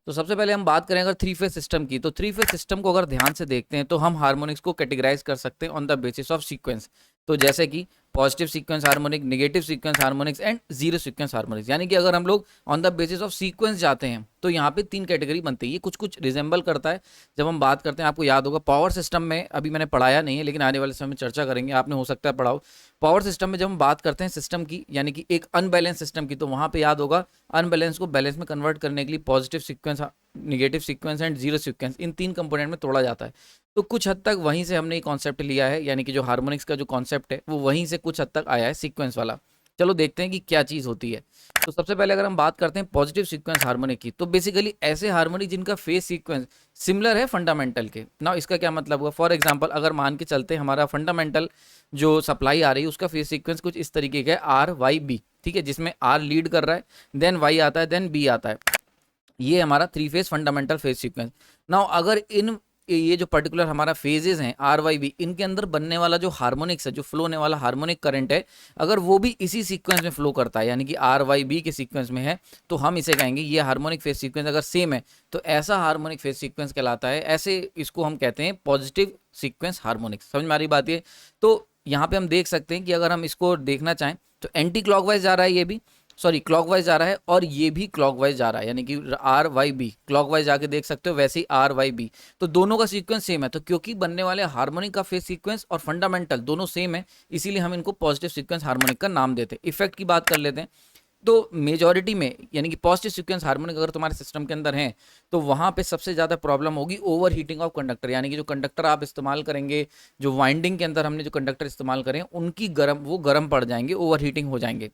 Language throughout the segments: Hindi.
तो सबसे पहले हम बात करें अगर थ्री फेज सिस्टम की, तो थ्री फेज सिस्टम को अगर ध्यान से देखते हैं तो हम हार्मोनिक्स को कैटेगराइज कर सकते हैं on the basis of sequence. तो जैसे कि positive sequence harmonic, negative sequence harmonics and zero sequence harmonics. यानी कि अगर हम लोग on the basis of sequence जाते हैं तो यहाँ पे तीन कैटेगरी बनती है। ये कुछ कुछ रिजेंबल करता है जब हम बात करते हैं, आपको याद होगा पावर सिस्टम में, अभी मैंने पढ़ाया नहीं है लेकिन आने वाले समय में चर्चा करेंगे, आपने हो सकता है पढ़ाओ। पावर सिस्टम में जब हम बात करते हैं सिस्टम की, यानी कि एक अनबैलेंस सिस्टम की, तो वहाँ पे याद होगा अनबैलेंस को बैलेंस में कन्वर्ट करने के लिए positive sequence, negative sequence and zero sequence, इन तीन कंपोनेंट में तोड़ा जाता है। तो कुछ हद तक वहीं से हमने ये कॉन्सेप्ट लिया है, यानी कि जो हार्मोनिक्स का जो कॉन्सेप्ट है वो वहीं से कुछ हद तक आया है सीक्वेंस वाला। चलो देखते हैं कि क्या चीज़ होती है। तो सबसे पहले अगर हम बात करते हैं पॉजिटिव सीक्वेंस हार्मोनिक की, तो बेसिकली ऐसे हार्मोनिक जिनका फेज सीक्वेंस सिमिलर है फंडामेंटल के। ना इसका क्या मतलब हुआ, फॉर एग्जांपल अगर मान के चलते हैं हमारा फंडामेंटल जो सप्लाई आ रही है उसका फेज सीक्वेंस कुछ इस तरीके का है, आर वाई बी, ठीक है, जिसमें आर लीड कर रहा है, देन वाई आता है, देन बी आता है। ये हमारा three phase fundamental phase sequence. Now अगर इन ये जो पर्टिकुलर हमारा फेजेस हैं आर वाई बी, इनके अंदर बनने वाला जो हार्मोनिक्स है, जो फ्लो होने वाला हार्मोनिक करंट है, अगर वो भी इसी सीक्वेंस में फ्लो करता है, यानी कि आर वाई बी के सीक्वेंस में है, तो हम इसे कहेंगे ये हार्मोनिक फेज सीक्वेंस अगर सेम है तो ऐसा हार्मोनिक फेज सीक्वेंस कहलाता है। ऐसे इसको हम कहते हैं पॉजिटिव सीक्वेंस हार्मोनिक्स। समझ में आ रही बात ये? तो यहाँ पे हम देख सकते हैं कि अगर हम इसको देखना चाहें तो एंटी क्लॉकवाइज जा रहा है, ये भी सॉरी क्लॉकवाइज जा रहा है और ये भी क्लॉकवाइज जा रहा है, यानी कि आर वाई बी क्लॉकवाइज जाके देख सकते हो, वैसे ही आर वाई बी, तो दोनों का सीक्वेंस सेम है। तो क्योंकि बनने वाले हार्मोनिक का फेज सीक्वेंस और फंडामेंटल दोनों सेम है, इसीलिए हम इनको पॉजिटिव सीक्वेंस हार्मोनिक का नाम देते हैं। इफेक्ट की बात कर लेते हैं, तो मेजॉरिटी में यानी कि पॉजिटिव सीक्वेंस हार्मोनिक अगर तुम्हारे सिस्टम के अंदर है तो वहां पे सबसे ज़्यादा प्रॉब्लम होगी ओवर हीटिंग ऑफ कंडक्टर, यानी कि जो कंडक्टर आप इस्तेमाल करेंगे, जो वाइंडिंग के अंदर हमने जो कंडक्टर इस्तेमाल करें उनकी वो गर्म पड़ जाएंगे, ओवर हीटिंग हो जाएंगे।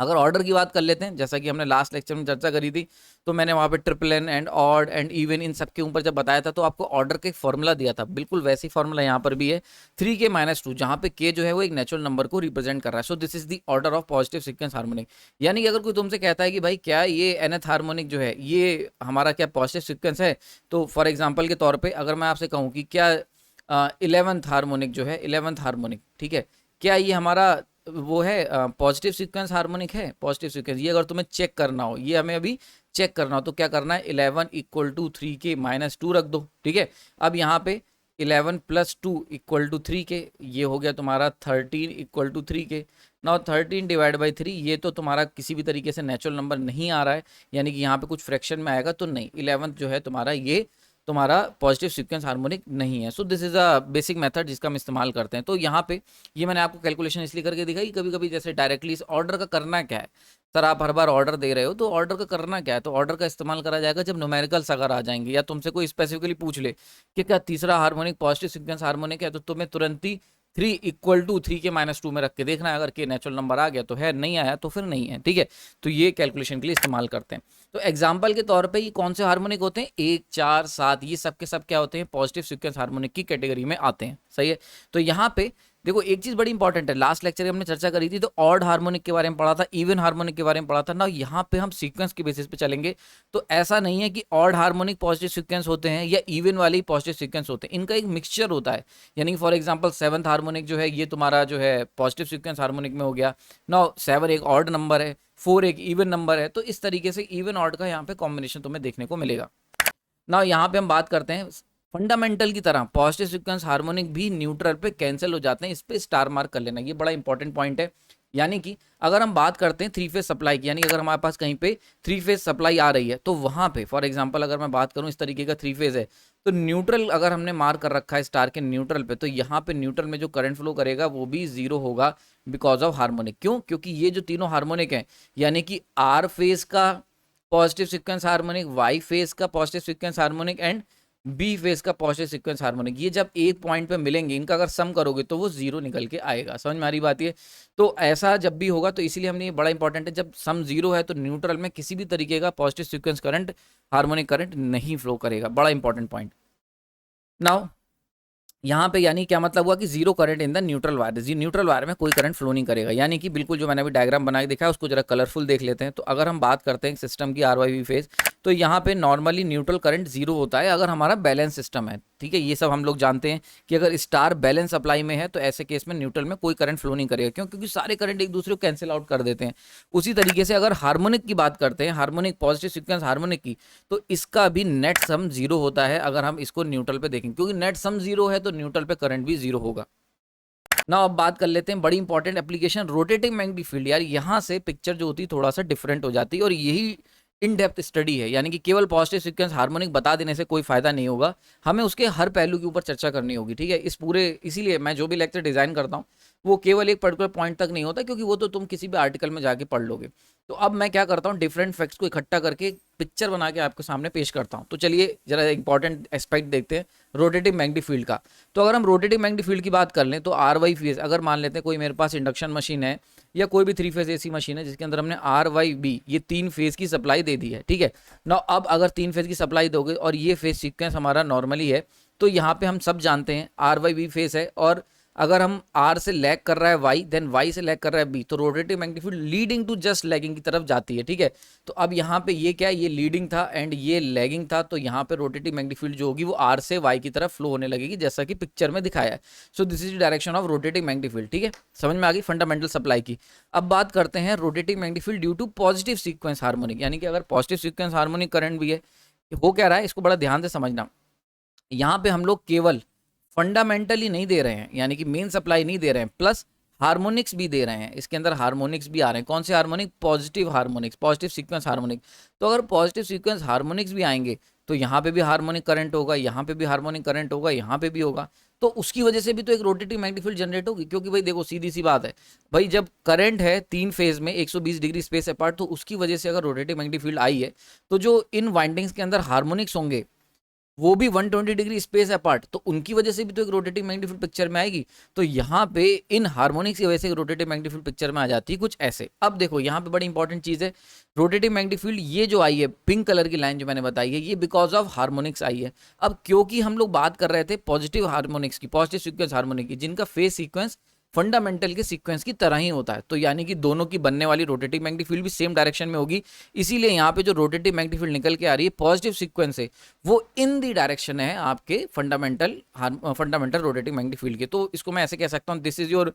अगर ऑर्डर की बात कर लेते हैं, जैसा कि हमने लास्ट लेक्चर में चर्चा करी थी, तो मैंने वहाँ पे triplen and odd and even इन सब के ऊपर जब बताया था तो आपको ऑर्डर का एक फॉर्मूला दिया था, बिल्कुल वैसी फॉर्मूला यहाँ पर भी है 3k-2, जहाँ पे k जो है वो एक नेचुरल नंबर को रिप्रेजेंट कर रहा है। So this is the order of positive sequence harmonic. यानी कि अगर कोई तुमसे कहता है कि भाई क्या ये nth हार्मोनिक जो है ये हमारा क्या पॉजिटिव सीक्वेंस है, तो फॉर एग्जाम्पल के तौर पर अगर मैं आपसे कहूँ कि क्या 11th हार्मोनिक जो है, 11th हार्मोनिक, ठीक है, क्या ये हमारा वो है पॉजिटिव सीक्वेंस हार्मोनिक है, पॉजिटिव सीक्वेंस, ये अगर तुम्हें चेक करना हो, ये हमें अभी चेक करना हो तो क्या करना है, 11 = 3k-2 रख दो, ठीक है। अब यहाँ पे 11 + 2 = 3k, ये हो गया तुम्हारा 13 = 3k। नाउ 13/3 ये तो तुम्हारा किसी भी तरीके से नेचुरल नंबर नहीं आ रहा है, यानी कि यहाँ पे कुछ फ्रैक्शन में आएगा तो नहीं, 11 जो है तुम्हारा ये तुम्हारा पॉजिटिव सीक्वेंस हार्मोनिक नहीं है। So this is a basic method जिसका हम इस्तेमाल करते हैं। तो यहाँ पे ये मैंने आपको कैलकुलेशन इसलिए करके दिखाई, कभी कभी जैसे डायरेक्टली इस ऑर्डर का करना क्या है, सर आप हर बार ऑर्डर दे रहे हो तो ऑर्डर का करना क्या है, तो ऑर्डर का इस्तेमाल करा जाएगा जब न्यूमेरिकल्स अगर आ जाएंगे या तुमसे कोई स्पेसिफिकली पूछ ले कि क्या तीसरा हार्मोनिक पॉजिटिव सीक्वेंस हार्मोनिक है, तो तुम्हें तुरंत ही 3 = 3k-2 में रख के देखना है, अगर के नेचुरल नंबर आ गया तो है, नहीं आया तो फिर नहीं है, ठीक है। तो ये कैलकुलेशन के लिए इस्तेमाल करते हैं। तो एग्जाम्पल के तौर पे ये कौन से हार्मोनिक होते हैं, 1, 4, 7, ये सब के सब क्या होते हैं, पॉजिटिव सीक्वेंस हार्मोनिक की कैटेगरी में आते हैं, सही है। तो यहाँ पे देखो एक चीज बड़ी इंपॉर्टेंट है, लास्ट लेक्चर में हमने चर्चा करी थी तो ऑड हार्मोनिक के बारे में पढ़ा था, इवन हार्मोनिक के बारे में पढ़ा था ना। यहाँ पे हम सीक्वेंस के बेसिस पे चलेंगे, तो ऐसा नहीं है कि ऑड हार्मोनिक पॉजिटिव सीक्वेंस होते हैं या इवन वाले पॉजिटिव सीक्वेंस होते हैं, इनका एक मिक्सचर होता है। यानी फॉर एग्जाम्पल 7th हार्मोनिक जो है ये तुम्हारा जो है पॉजिटिव सीक्वेंस हार्मोनिक में हो गया। नाउ 7 एक ऑड नंबर है, 4 एक इवन नंबर है, तो इस तरीके से इवन ऑड का यहाँ पे कॉम्बिनेशन तुम्हें देखने को मिलेगा। ना यहाँ पे हम बात करते हैं फंडामेंटल की तरह पॉजिटिव सीक्वेंस हार्मोनिक भी न्यूट्रल पे कैंसिल हो जाते हैं, इस पे स्टार मार्क कर लेना, ये बड़ा इंपॉर्टेंट पॉइंट है। यानी कि अगर हम बात करते हैं थ्री फेज सप्लाई की, यानी अगर हमारे पास कहीं पे थ्री फेज सप्लाई आ रही है तो वहां पे फॉर एग्जांपल अगर मैं बात करूं इस तरीके का थ्री फेज है, तो न्यूट्रल अगर हमने मार्क कर रखा है स्टार के न्यूट्रल पे, तो यहाँ पे न्यूट्रल में जो करंट फ्लो करेगा वो भी 0 होगा बिकॉज ऑफ हार्मोनिक। क्यों? क्योंकि ये जो तीनों हार्मोनिक है, यानी कि आर फेज का positive sequence harmonic, Y phase का positive sequence harmonic and B phase का पॉजिटिव सीक्वेंस हार्मोनिक, ये जब एक पॉइंट पे मिलेंगे इनका अगर सम करोगे तो वो 0 निकल के आएगा। समझ में आ रही बात ये? तो ऐसा जब भी होगा तो इसीलिए हमने ये बड़ा इंपॉर्टेंट है, जब सम 0 है तो न्यूट्रल में किसी भी तरीके का positive sequence current, harmonic current नहीं फ्लो करेगा। बड़ा इंपॉर्टेंट पॉइंट। नाउ यहाँ पे यानी क्या मतलब हुआ कि 0 current in the neutral wire, neutral wire में कोई करंट फ्लो नहीं करेगा। यानी कि बिल्कुल जो मैंने अभी डायग्राम बना के दिखा है उसको जरा कलरफुल देख लेते हैं। तो अगर हम बात करते हैं सिस्टम की आर वाई वी फेज, तो यहाँ पे नॉर्मली न्यूट्रल करंट 0 होता है अगर हमारा बैलेंस सिस्टम है, ठीक है, ये सब हम लोग जानते हैं कि अगर स्टार बैलेंस सप्लाई में है तो ऐसे केस में न्यूट्रल में कोई करंट फ्लो नहीं करेगा, क्यों? क्योंकि सारे करंट एक दूसरे को कैंसिल आउट कर देते हैं। उसी तरीके से अगर हार्मोनिक की बात करते हैं, हार्मोनिक पॉजिटिव सीक्वेंस हार्मोनिक की, तो इसका भी नेट सम जीरो होता है अगर हम इसको न्यूट्रल पे देखें, क्योंकि नेट सम जीरो है तो न्यूट्रल पे करंट भी जीरो होगा। ना अब बात कर लेते हैं बड़ी important application rotating magnetic field. यार यहाँ से पिक्चर जो होती है थोड़ा सा डिफरेंट हो जाती है, और यही इन डेप्थ स्टडी है, यानी कि केवल पॉजिटिव सीक्वेंस हार्मोनिक बता देने से कोई फायदा नहीं होगा, हमें उसके हर पहलू के ऊपर चर्चा करनी होगी, ठीक है। इस पूरे इसीलिए मैं जो भी लेक्चर डिजाइन करता हूँ वो केवल एक पर्टिकुलर पॉइंट तक नहीं होता, क्योंकि वो तो तुम किसी भी आर्टिकल में जाके पढ़ लोगे। तो अब मैं क्या करता हूँ, डिफरेंट फैक्ट्स को इकट्ठा करके पिक्चर बना के आपके सामने पेश करता हूँ। तो चलिए जरा इंपॉर्टेंट एस्पेक्ट देखते हैं रोटेटिव मैग्नेटिक फील्ड का। तो अगर हम रोटेटिव मैग्नेटिक फील्ड की बात कर लें तो आर वाई फेज, अगर मान लेते हैं कोई मेरे पास इंडक्शन मशीन है या कोई भी 3 फेज एसी मशीन है जिसके अंदर हमने आर वाई बी ये 3 फेज की सप्लाई दे दी है, ठीक है ना। अब अगर 3 फेज की सप्लाई दोगे और ये फेज सीक्वेंस हमारा नॉर्मली है, तो यहाँ पे हम सब जानते हैं आर वाई बी फेज है, और अगर हम आर से लैग कर रहा है वाई, देन वाई से लैग कर रहा है बी, तो rotative magnetic field leading to just lagging की तरफ जाती है, ठीक है। तो अब यहाँ पे ये क्या है, ये लीडिंग था एंड ये लैगिंग था, तो यहाँ पे रोटेटिव मैग्नेटिक फील्ड जो होगी वो आर से वाई की तरफ फ्लो होने लगेगी, जैसा कि पिक्चर में दिखाया है। So this is the direction of rotative magnetic field, ठीक है, समझ में आ गई फंडामेंटल सप्लाई की। अब बात करते हैं rotative magnetic field due to positive sequence harmonic, यानी कि अगर पॉजिटिव सीक्वेंस हार्मोनिक करंट भी है, हो क्या रहा है इसको बड़ा ध्यान से समझना। यहाँ पे हम लोग केवल फंडामेंटली नहीं दे रहे हैं, यानी कि मेन सप्लाई नहीं दे रहे हैं, प्लस हार्मोनिक्स भी दे रहे हैं, इसके अंदर हार्मोनिक्स भी आ रहे हैं। कौन से harmonic? Positive harmonics, positive sequence harmonic. तो अगर पॉजिटिव सीक्वेंस हार्मोनिक्स भी आएंगे तो यहाँ पे भी हार्मोनिक करंट होगा, यहाँ पे भी हार्मोनिक करंट होगा, यहाँ पे भी होगा, तो उसकी वजह से भी तो एक रोटेटिव मैग्नेटिक फील्ड जनरेट होगी। क्योंकि भाई देखो सीधी सी बात है भाई, जब करंट है 3 फेज में 120 डिग्री स्पेस अपार्ट, तो उसकी वजह से अगर रोटेटिव मैग्नेटिक फील्ड आई है तो जो इन वाइंडिंग्स के अंदर हार्मोनिक्स होंगे वो भी 120 डिग्री स्पेस अपार्ट, तो उनकी वजह से भी तो एक रोटेटिव मैग्नेटिक फील्ड पिक्चर में आएगी। तो यहाँ पे इन हार्मोनिक्स की वजह से रोटेटिव मैग्नेटिक फील्ड पिक्चर में आ जाती है कुछ ऐसे। अब देखो यहाँ पे बड़ी इंपॉर्टेंट चीज है, रोटेटिव मैग्नेटिक फील्ड ये जो आई है पिंक कलर की लाइन जो मैंने बताई है, ये बिकॉज ऑफ हार्मोनिक्स आई है। अब क्योंकि हम लोग बात कर रहे थे पॉजिटिव हार्मोनिक्स की, पॉजिटिव सीक्वेंस हार्मोनिक की, जिनका फेज सीक्वेंस फंडामेंटल के सीक्वेंस की तरह ही होता है, तो यानी कि दोनों की बनने वाली रोटेटिव मैग्नेटिक फील्ड भी सेम डायरेक्शन में होगी। इसीलिए यहाँ पे जो रोटेटिव मैग्नेटिक फील्ड निकल के आ रही है पॉजिटिव सीक्वेंस से, वो इन दी डायरेक्शन है आपके फंडामेंटल रोटेटिव मैग्नेटिक फील्ड के। तो इसको मैं ऐसे कह सकता हूँ, this is your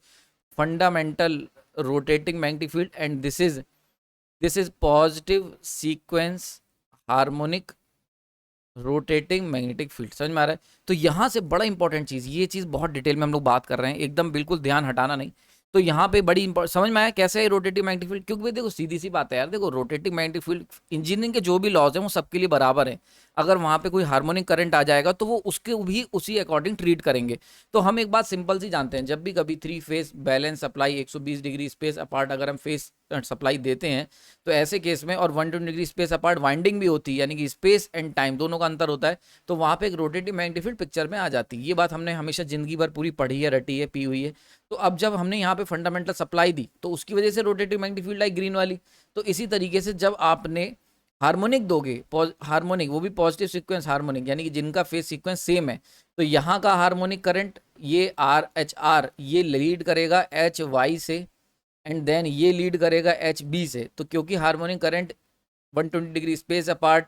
fundamental rotating magnetic field and this is positive sequence harmonic rotating magnetic field. समझ में आ रहा है? तो यहाँ से बड़ा इंपॉर्टेंट चीज, ये चीज बहुत डिटेल में हम लोग बात कर रहे हैं, एकदम बिल्कुल ध्यान हटाना नहीं। तो यहाँ पे बड़ी समझ में आया कैसे है रोटेटिव मैग्नेटिक फील्ड? क्योंकि भाई देखो सीधी सी बात है यार, देखो रोटेटिव मैग्नेटिक फील्ड इंजीनियरिंग के जो भी लॉज हैं वो सबके लिए बराबर है। अगर वहाँ पे कोई हार्मोनिक करंट आ जाएगा तो वो उसके भी उसी अकॉर्डिंग ट्रीट करेंगे। तो हम एक बात सिंपल सी जानते हैं, जब भी कभी 3 phase balance supply 120 degree space apart अगर हम फेज सप्लाई देते हैं, तो ऐसे केस में, और 120 डिग्री स्पेस अपार्ट वाइंडिंग भी होती है, यानी कि स्पेस एंड टाइम दोनों का अंतर होता है, तो वहाँ पे एक रोटेटिव मैग्नेटिक फील्ड पिक्चर में आ जाती है। ये बात हमने हमेशा जिंदगी भर पूरी पढ़ी है, रटी है, पी हुई है। तो अब जब हमने यहाँ पे फंडामेंटल सप्लाई दी तो उसकी वजह से rotative magnetic field I green वाली। तो इसी तरीके से जब आपने हार्मोनिक दोगे, हार्मोनिक वो भी पॉजिटिव सीक्वेंस हार्मोनिक, यानी कि जिनका फेज सीक्वेंस सेम है, तो यहाँ का हार्मोनिक करंट ये आर एच आर ये लीड करेगा एच वाई से, एंड देन ये लीड करेगा एच बी से। तो क्योंकि harmonic current 120 degree space apart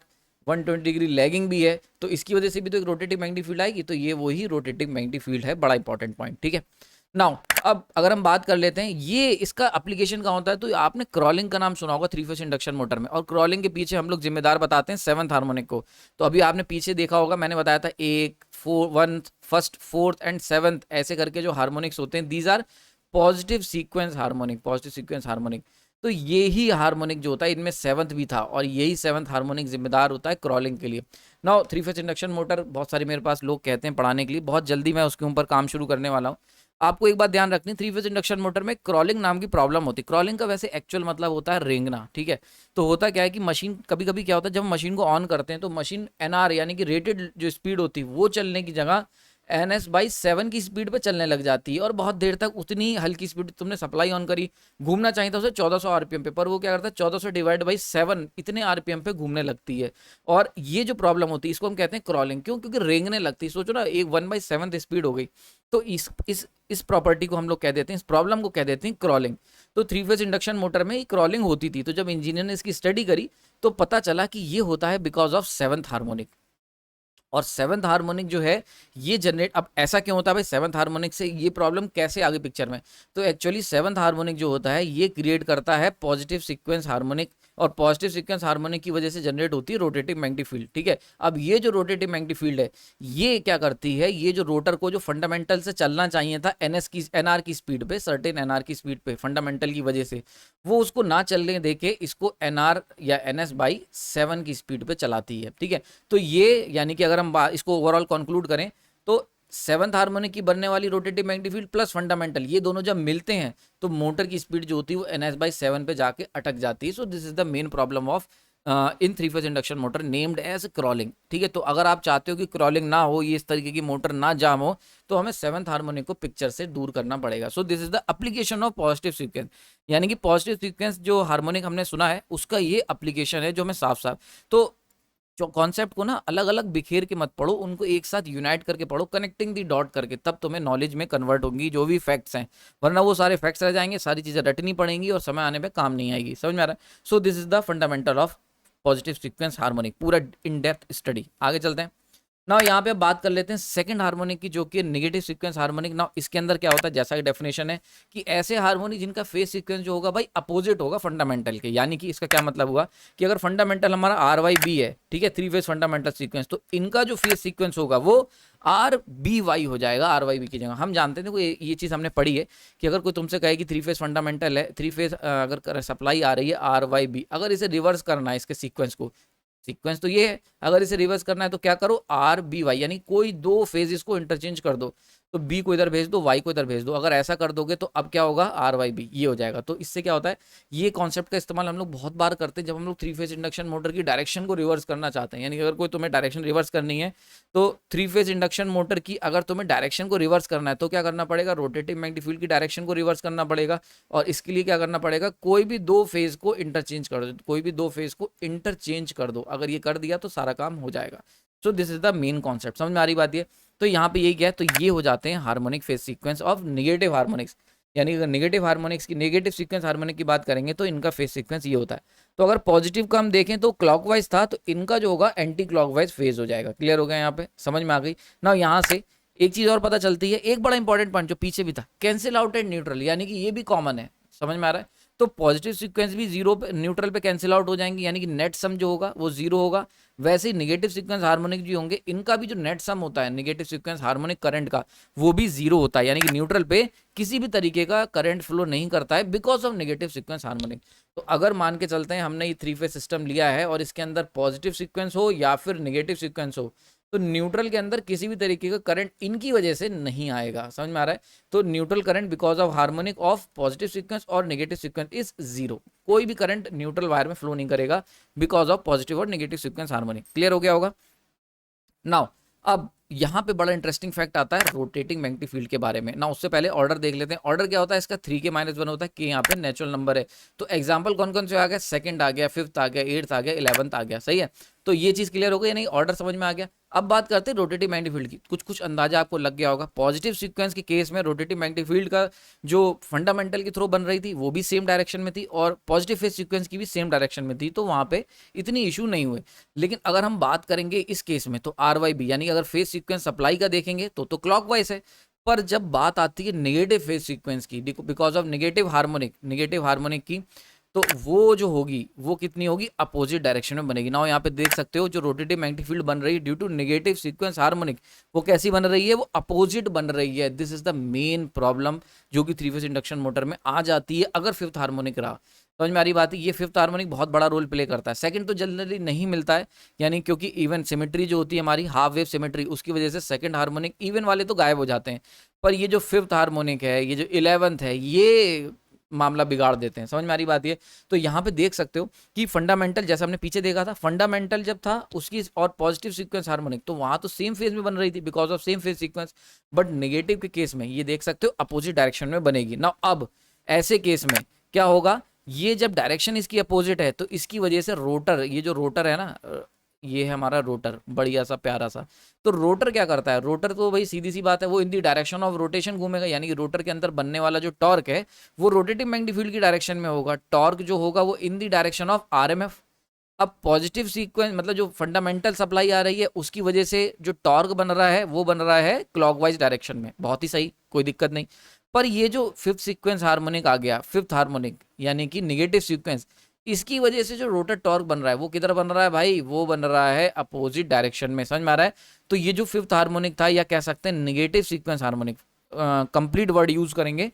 120 degree lagging भी है, तो इसकी वजह से भी तो एक रोटेटिव मैग्नेटिक फील्ड आएगी। तो ये वही रोटेटिव मैग्नेटिक फील्ड है, बड़ा इंपॉर्टेंट पॉइंट, ठीक है। नाउ अब अगर हम बात कर लेते हैं ये इसका एप्लीकेशन कहाँ होता है, तो आपने क्रॉलिंग का नाम सुना होगा 3 फेज इंडक्शन मोटर में, और क्रॉलिंग के पीछे हम लोग जिम्मेदार बताते हैं 7th हार्मोनिक को। तो अभी आपने पीछे देखा होगा, मैंने बताया था 1 फर्स्ट 4th एंड 7th ऐसे करके जो हार्मोनिक्स होते हैं, these are positive sequence harmonic, positive sequence harmonic. तो यही हार्मोनिक जो होता है इनमें 7th भी था, और यही 7th हार्मोनिक जिम्मेदार होता है क्रॉलिंग के लिए। नाउ 3 फेज इंडक्शन मोटर बहुत सारे मेरे पास लोग कहते हैं पढ़ाने के लिए, बहुत जल्दी मैं उसके ऊपर काम शुरू करने वाला हूँ। आपको एक बात ध्यान रखनी, 3 फेज इंडक्शन मोटर में क्रॉलिंग नाम की प्रॉब्लम होती है। क्रॉलिंग का वैसे एक्चुअल मतलब होता है रेंगना, ठीक है। तो होता क्या है कि मशीन कभी कभी क्या होता है, जब मशीन को ऑन करते हैं तो मशीन एनआर यानी कि रेटेड जो स्पीड होती है वो चलने की जगह NS/7 की स्पीड पे चलने लग जाती है, और बहुत देर तक उतनी हल्की स्पीड तुमने सप्लाई ऑन करी, घूमना चाहिए था उसे 1400 आरपीएम पे, पर वो क्या करता है 1400 डिवाइड बाई 7 इतने आरपीएम पे घूमने लगती है। और ये जो प्रॉब्लम होती है इसको हम कहते हैं क्रॉलिंग। क्यों? क्योंकि रेंगने लगती है। सोचो ना, एक 1/7 स्पीड हो गई, तो इस प्रॉपर्टी को हम लोग कह देते हैं, इस प्रॉब्लम को कह देते हैं क्रॉलिंग। तो 3 फेज इंडक्शन मोटर में क्रॉलिंग होती थी। तो जब इंजीनियर ने इसकी स्टडी करी तो पता चला कि ये होता है बिकॉज ऑफ 7th हार्मोनिक। और सेवंथ हार्मोनिक जो है ये जनरेट, अब ऐसा क्यों होता है भाई सेवंथ हार्मोनिक से, ये प्रॉब्लम कैसे आगे पिक्चर में, तो एक्चुअली सेवंथ हार्मोनिक जो होता है ये क्रिएट करता है पॉजिटिव सीक्वेंस हार्मोनिक, और पॉजिटिव सीक्वेंस हार्मोनिक की वजह से जनरेट होती है रोटेटिव मैग्नेटिक फील्ड। ठीक है, अब ये जो रोटेटिव मैग्नेटिक फील्ड है ये क्या करती है, ये जो रोटर को जो फंडामेंटल से चलना चाहिए था एनआर की स्पीड पे, सर्टेन एनआर की स्पीड पे फंडामेंटल की वजह से, वो उसको ना चलने देके इसको एनआर या एनएस बाई 7 की स्पीड पे चलाती है। ठीक है, तो ये यानी कि अगर हम इसको ओवरऑल कंक्लूड करें तो सेवंथ हार्मोनिक की बनने वाली rotative magnetic field plus fundamental, ये दोनों जब मिलते हैं तो मोटर की स्पीड जो होती है वो NS/7 पे जाके अटक जाती है। So this is the main problem of in 3 phase induction motor named as crawling. ठीक है, तो अगर आप चाहते हो कि क्रॉलिंग ना हो, ये इस तरीके की मोटर ना जाम हो, तो हमें सेवंथ हार्मोनिक को पिक्चर से दूर करना पड़ेगा। सो this is the application of positive sequence, यानी कि पॉजिटिव सीक्वेंस जो हार्मोनिक हमने सुना है उसका ये एप्लीकेशन है जो हमें साफ साफ, तो जो कॉन्सेप्ट को ना अलग अलग बिखेर के मत पढ़ो, उनको एक साथ यूनाइट करके पढ़ो, कनेक्टिंग दी डॉट करके, तब तुम्हें नॉलेज में कन्वर्ट होंगी जो भी फैक्ट्स हैं, वरना वो सारे फैक्ट्स रह जाएंगे, सारी चीजें रटनी पड़ेंगी और समय आने पे काम नहीं आएगी। समझ में आ रहा है? So this is the fundamental of positive sequence harmonic, पूरा इन डेप्थ स्टडी। आगे चलते हैं ना, यहाँ पे बात कर लेते हैं सेकंड हार्मोनिक की जो कि नेगेटिव सीक्वेंस हार्मोनिक। ना इसके अंदर क्या होता है, जैसा कि डेफिनेशन है कि ऐसे हार्मोनिक जिनका फेज सीक्वेंस जो होगा भाई अपोजिट होगा फंडामेंटल के, यानी कि इसका क्या मतलब हुआ कि अगर फंडामेंटल हमारा RYB है, ठीक है, 3 फेज फंडामेंटल सीक्वेंस, तो इनका जो फेज सीक्वेंस होगा वो RBY हो जाएगा, RYB की जगह। हम जानते थे ये चीज़ हमने पढ़ी है कि अगर कोई तुमसे कहे कि 3 फेज फंडामेंटल है, 3 फेज अगर सप्लाई आ रही है RYB, अगर इसे रिवर्स करना है इसके सीक्वेंस को, सीक्वेंस तो ये है, अगर इसे रिवर्स करना है तो क्या करो RBY, यानी कोई दो फेजेस को इंटरचेंज कर दो, तो B को इधर भेज दो, Y को इधर भेज दो। अगर ऐसा कर दोगे तो अब क्या होगा RYB ये हो जाएगा। तो इससे क्या होता है, ये कॉन्सेप्ट का इस्तेमाल हम लोग बहुत बार करते हैं जब हम लोग 3 फेज इंडक्शन मोटर की डायरेक्शन को रिवर्स करना चाहते हैं। यानी कि अगर कोई तुम्हें डायरेक्शन रिवर्स करनी है तो 3 फेज इंडक्शन मोटर की अगर तुम्हें डायरेक्शन को रिवर्स करना है तो क्या करना पड़ेगा, रोटेटिव मैग्नेटिक फील्ड की डायरेक्शन को रिवर्स करना पड़ेगा, और इसके लिए क्या करना पड़ेगा, कोई भी दो फेज को इंटरचेंज कर दो, कोई भी दो फेज को इंटरचेंज कर दो। अगर ये कर दिया तो सारा काम हो जाएगा। सो this is the main concept, समझ में आ रही बात ये। तो यहाँ पे यही क्या है, तो ये हो जाते हैं harmonic phase sequence of negative harmonics. यानी अगर नेगेटिव हार्मोनिक्स की, नेगेटिव सीक्वेंस हार्मोनिक की बात करेंगे तो इनका फेज सीक्वेंस ये होता है। तो अगर पॉजिटिव का हम देखें तो क्लॉकवाइज था, तो इनका जो होगा एंटी क्लॉकवाइज फेज हो जाएगा। क्लियर हो गया यहाँ पे, समझ में आ गई ना। यहाँ से एक चीज और पता चलती है, एक बड़ा इंपॉर्टेंट पॉइंट जो पीछे भी था, कैंसिल आउट एंड न्यूट्रल, यानी कि ये भी कॉमन है। समझ में आ रहा है? तो पॉजिटिव सीक्वेंस भी जीरो पे, न्यूट्रल पे कैंसिल आउट हो जाएंगे, यानी कि नेट सम जो होगा वो जीरो होगा। वैसे ही नेगेटिव सीक्वेंस हार्मोनिक जो होंगे इनका भी जो नेट सम होता है नेगेटिव सीक्वेंस हार्मोनिक करंट का, वो भी जीरो होता है, यानी कि न्यूट्रल पे किसी भी तरीके का करंट फ्लो नहीं करता है because of negative sequence harmonic. तो अगर मान के चलते हैं हमने ये 3 फेज सिस्टम लिया है और इसके अंदर पॉजिटिव सीक्वेंस हो या फिर नेगेटिव सीक्वेंस हो, तो न्यूट्रल के अंदर किसी भी तरीके का करंट इनकी वजह से नहीं आएगा। समझ में आ रहा है? तो neutral current because of harmonic of positive sequence और नेगेटिव सीक्वेंस इज जीरो। कोई भी करंट न्यूट्रल वायर में फ्लो नहीं करेगा बिकॉज ऑफ पॉजिटिव और नेगेटिव सीक्वेंस हार्मोनिक। क्लियर हो गया होगा? नाउ अब यहाँ पे बड़ा इंटरेस्टिंग फैक्ट आता है रोटेटिंग मैग्नेटिक फील्ड के बारे में ना। उससे पहले ऑर्डर देख लेते हैं। ऑर्डर क्या होता है इसका, 3k-1 होता है, k यहाँ पे नेचुरल नंबर है। तो एग्जांपल कौन कौन से आ गया, सेकंड आ गया, फिफ्थ आ गया, एट्थ आ गया, 11th आ गया। सही है, तो ये चीज क्लियर हो गई, नहीं ऑर्डर समझ में आ गया। अब बात करते हैं रोटेटिव मैग्नेटिक फील्ड की। कुछ कुछ अंदाजा आपको लग गया होगा, पॉजिटिव सीक्वेंस के केस में रोटेटिव मैग्नेटिक फील्ड का जो फंडामेंटल के थ्रू बन रही थी वो भी सेम डायरेक्शन में थी और पॉजिटिव फेज सीक्वेंस की भी सेम डायरेक्शन में थी, तो वहां पे इतनी इशू नहीं हुए। लेकिन अगर हम बात करेंगे इस केस में तो RYB यानी अगर फेज सीक्वेंस सप्लाई का देखेंगे तो क्लॉकवाइज है। पर जब बात आती है नेगेटिव फेज सीक्वेंस की, बिकॉज ऑफ नेगेटिव हार्मोनिक की, तो वो जो होगी वो कितनी होगी, अपोजिट डायरेक्शन में बनेगी ना। यहाँ पे देख सकते हो जो रोटेटिव मैग्नेटिक फील्ड बन रही है due to negative sequence harmonic, वो कैसी बन रही है, वो अपोजिट बन रही है। This is the main problem जो कि 3 फेज इंडक्शन मोटर में आ जाती है अगर फिफ्थ हार्मोनिक रहा। समझ में आ रही बात है? ये फिफ्थ हार्मोनिक बहुत बड़ा रोल प्ले करता है। सेकंड तो जनरली नहीं मिलता है, यानी क्योंकि इवन सिमेट्री जो होती है हमारी हाफ वेव सिमेट्री, उसकी वजह से सेकंड हार्मोनिक इवन वाले तो गायब हो जाते हैं। पर ये जो फिफ्थ हार्मोनिक है, ये जो 11th है, ये मामला बिगाड़ देते हैं। समझ में आ रही बात ये? तो यहाँ पे देख सकते हो कि फंडामेंटल जैसा हमने पीछे देखा था, फंडामेंटल जब था उसकी और पॉजिटिव सीक्वेंस हार्मोनिक, तो वहां तो सेम फेज में बन रही थी because of same phase sequence. But negative के केस में ये देख सकते हो अपोजिट डायरेक्शन में बनेगी ना। अब ऐसे केस में क्या होगा, ये जब डायरेक्शन इसकी अपोजिट है तो इसकी वजह से रोटर, ये जो रोटर है ना, ये है हमारा रोटर, बढ़िया सा प्यारा सा। तो रोटर क्या करता है, रोटर तो भाई सीधी सी बात है वो इन दी डायरेक्शन ऑफ रोटेशन घूमेगा, यानी कि रोटर के अंदर बनने वाला जो टॉर्क है वो रोटेटिव मैग्नेटिक फील्ड की डायरेक्शन में होगा। टॉर्क जो होगा वो इन दी डायरेक्शन ऑफ RMF। अब पॉजिटिव सीक्वेंस मतलब जो फंडामेंटल सप्लाई आ रही है उसकी वजह से जो टॉर्क बन रहा है वो बन रहा है क्लॉकवाइज डायरेक्शन में, बहुत ही सही, कोई दिक्कत नहीं। पर ये जो फिफ्थ सीक्वेंस हार्मोनिक आ गया, फिफ्थ हार्मोनिक यानी कि निगेटिव सीक्वेंस, इसकी वजह से जो रोटर टॉर्क बन रहा है वो किधर बन रहा है भाई, वो बन रहा है अपोजिट डायरेक्शन में, समझ में आ रहा है। तो ये जो फिफ्थ हार्मोनिक था या कह सकते हैं negative sequence harmonic, complete word use करेंगे।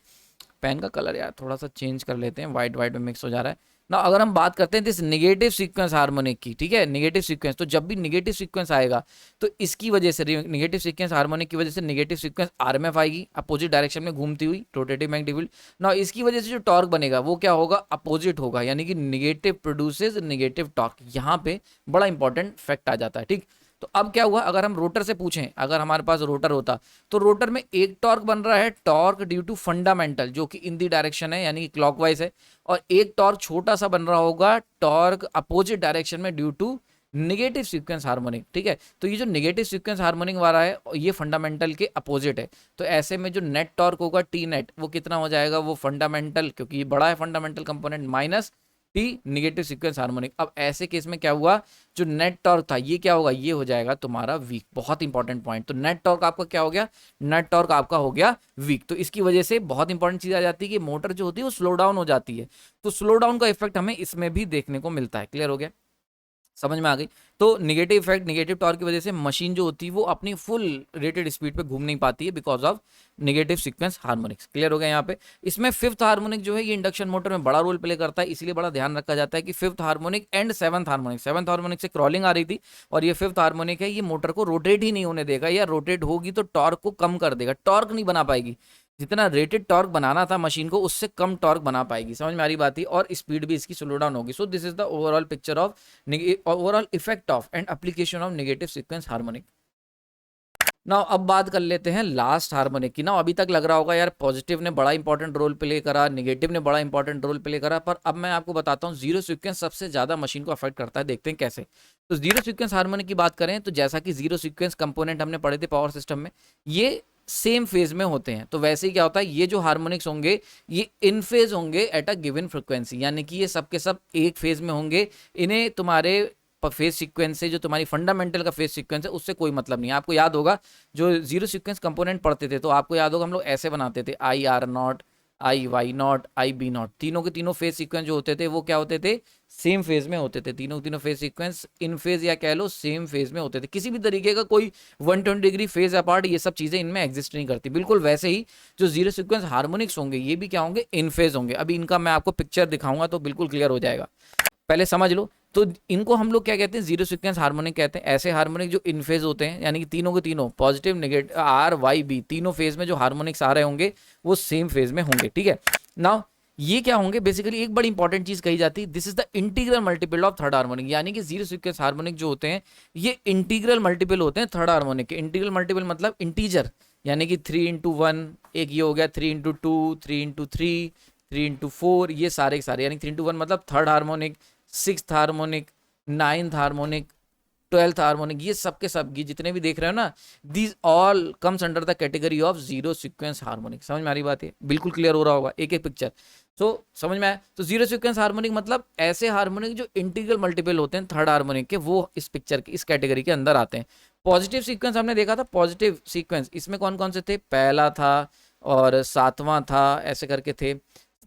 पेन का कलर यार थोड़ा सा चेंज कर लेते हैं, वाइट वाइट में मिक्स हो जा रहा है ना। अगर हम बात करते हैं दिस निगेटिव सीक्वेंस हार्मोनिक की, ठीक है, निगेटिव सीक्वेंस, तो जब भी निगेटिव सीक्वेंस आएगा तो इसकी वजह से निगेटिव सीक्वेंस हार्मोनिक की वजह से निगेटिव सीक्वेंस आरएमएफ आएगी अपोजिट डायरेक्शन में घूमती हुई, रोटेटिव मैग्नेटिक फील्ड ना। इसकी वजह से जो टॉर्क बनेगा वो क्या होगा, अपोजिट होगा, यानी कि निगेटिव प्रोड्यूसेस निगेटिव टॉर्क। यहाँ पे बड़ा इंपॉर्टेंट फैक्ट आ जाता है, ठीक। तो अब क्या हुआ, अगर हम रोटर से पूछें, अगर हमारे पास रोटर होता तो रोटर में एक टॉर्क बन रहा है, टॉर्क ड्यू टू फंडामेंटल जो कि इन दी डायरेक्शन है यानी कि क्लॉकवाइज है, और एक टॉर्क छोटा सा बन रहा होगा टॉर्क अपोजिट डायरेक्शन में due to negative sequence harmonic, ठीक है। तो ये जो निगेटिव सीक्वेंस हार्मोनिक वाला है ये फंडामेंटल के अपोजिट है, तो ऐसे में जो नेट टॉर्क होगा टी नेट वो कितना हो जाएगा, वो फंडामेंटल, क्योंकि ये बड़ा है fundamental component, minus T negative sequence harmonic. अब ऐसे केस में क्या हुआ, जो नेट टॉर्क था ये क्या होगा, ये हो जाएगा तुम्हारा वीक। बहुत इंपॉर्टेंट पॉइंट, तो नेट टॉर्क आपका क्या हो गया, नेट टॉर्क आपका हो गया वीक। तो इसकी वजह से बहुत इंपॉर्टेंट चीज आ जाती है कि मोटर जो होती है वो स्लो डाउन हो जाती है, तो स्लो डाउन का इफेक्ट हमें इसमें भी देखने को मिलता है। क्लियर हो गया, समझ में आ गई। तो निगेटिव इफेक्ट, निगेटिव टॉर्क की वजह से मशीन जो होती है वो अपनी फुल रेटेड स्पीड पे घूम नहीं पाती है because of negative sequence harmonics. Clear हो गया यहाँ पे। इसमें फिफ्थ हार्मोनिक जो है ये इंडक्शन मोटर में बड़ा रोल प्ले करता है, इसलिए बड़ा ध्यान रखा जाता है कि fifth harmonic and seventh harmonic, seventh harmonic से क्रॉलिंग आ रही थी और ये फिफ्थ हार्मोनिक है, ये मोटर को रोटेट ही नहीं होने देगा, या रोटेट होगी तो टॉर्क को कम कर देगा, टॉर्क नहीं बना पाएगी, जितना रेटेड टॉर्क बनाना था मशीन को उससे कम टॉर्क बना पाएगी। समझ में आ रही बात ही, और स्पीड भी इसकी स्लो डाउन होगी। सो this is the overall picture of overall effect of and application of negative sequence harmonic. Now अब बात कर लेते हैं लास्ट हार्मोनिक की। नाउ अभी तक लग रहा होगा यार पॉजिटिव ने बड़ा इंपॉर्टेंट रोल प्ले करा, नेगेटिव ने बड़ा इंपॉर्टेंट रोल प्ले करा, पर अब मैं आपको बताता हूँ जीरो सीक्वेंस सबसे ज्यादा मशीन को अफेक्ट करता है। देखते हैं कैसे। तो जीरो सीक्वेंस हार्मोनिक की बात करें तो जैसा कि जीरो सीक्वेंस कंपोनेंट हमने पढ़े थे पावर सिस्टम में, ये सेम फेज में होते हैं, तो वैसे ही क्या होता है, ये जो हार्मोनिक्स होंगे ये इन फेज होंगे एट अ गिवन फ्रिक्वेंसी, यानी कि ये सब के सब एक फेज में होंगे। इन्हें तुम्हारे फेज सीक्वेंस से, जो तुम्हारी फंडामेंटल का फेज सीक्वेंस है उससे कोई मतलब नहीं है। आपको याद होगा जो जीरो सीक्वेंस कंपोनेंट पढ़ते थे तो आपको याद होगा हम लोग ऐसे बनाते थे, I R not, I Y not, I B not, तीनों के तीनों फेज सीक्वेंस जो होते थे वो क्या होते थे, सेम फेज में होते थे। तीनों तीनों फेज सीक्वेंस इन फेज या कह लो सेम फेज में होते थे, किसी भी तरीके का कोई 120 डिग्री फेज अपार्ट ये सब चीजें इनमें एग्जिस्ट नहीं करती। बिल्कुल वैसे ही जो जीरो सीक्वेंस हार्मोनिक्स होंगे ये भी क्या होंगे, इन फेज होंगे। अभी इनका मैं आपको पिक्चर दिखाऊंगा तो बिल्कुल क्लियर हो जाएगा, पहले समझ लो। तो इनको हम लोग क्या कहते हैं, जीरो सीक्वेंस हार्मोनिक कहते हैं। ऐसे हार्मोनिक जो इन फेज होते हैं, यानी कि तीनों के तीनों positive negative R Y B तीनों फेज में जो हार्मोनिक्स आ रहे होंगे वो सेम फेज में होंगे, ठीक है। नाउ ये क्या होंगे, बेसिकली एक बड़ी इंपॉर्टेंट चीज कही जाती है, this is the integral multiple of third harmonic, यानी कि जीरो सीक्वेंस हार्मोनिक जो होते हैं ये इंटीग्रल मल्टीपल होते हैं थर्ड हार्मोनिक के। इंटीग्रल मल्टीपल मतलब इंटीजर, यानी कि 3 into 1, एक ये हो गया 3 into 2, 3 into 3, 3 into 4, ये सारे सारे, यानी 3 into 1 मतलब third harmonic, sixth harmonic, ninth harmonic, 12th harmonic, ये सब के सब, ये जितने भी देख रहे हो ना, these all comes under the category of zero sequence harmonic. समझ में आ रही बात है, बिल्कुल क्लियर हो रहा होगा एक एक पिक्चर। तो समझ में आया। तो जीरो सीक्वेंस हार्मोनिक मतलब ऐसे हार्मोनिक जो इंटीग्रल मल्टीपल होते हैं थर्ड हार्मोनिक के, वो इस पिक्चर की इस कैटेगरी के अंदर आते हैं। पॉजिटिव सीक्वेंस हमने देखा था, पॉजिटिव सीक्वेंस इसमें कौन कौन से थे, पहला था और सातवां था, ऐसे करके थे।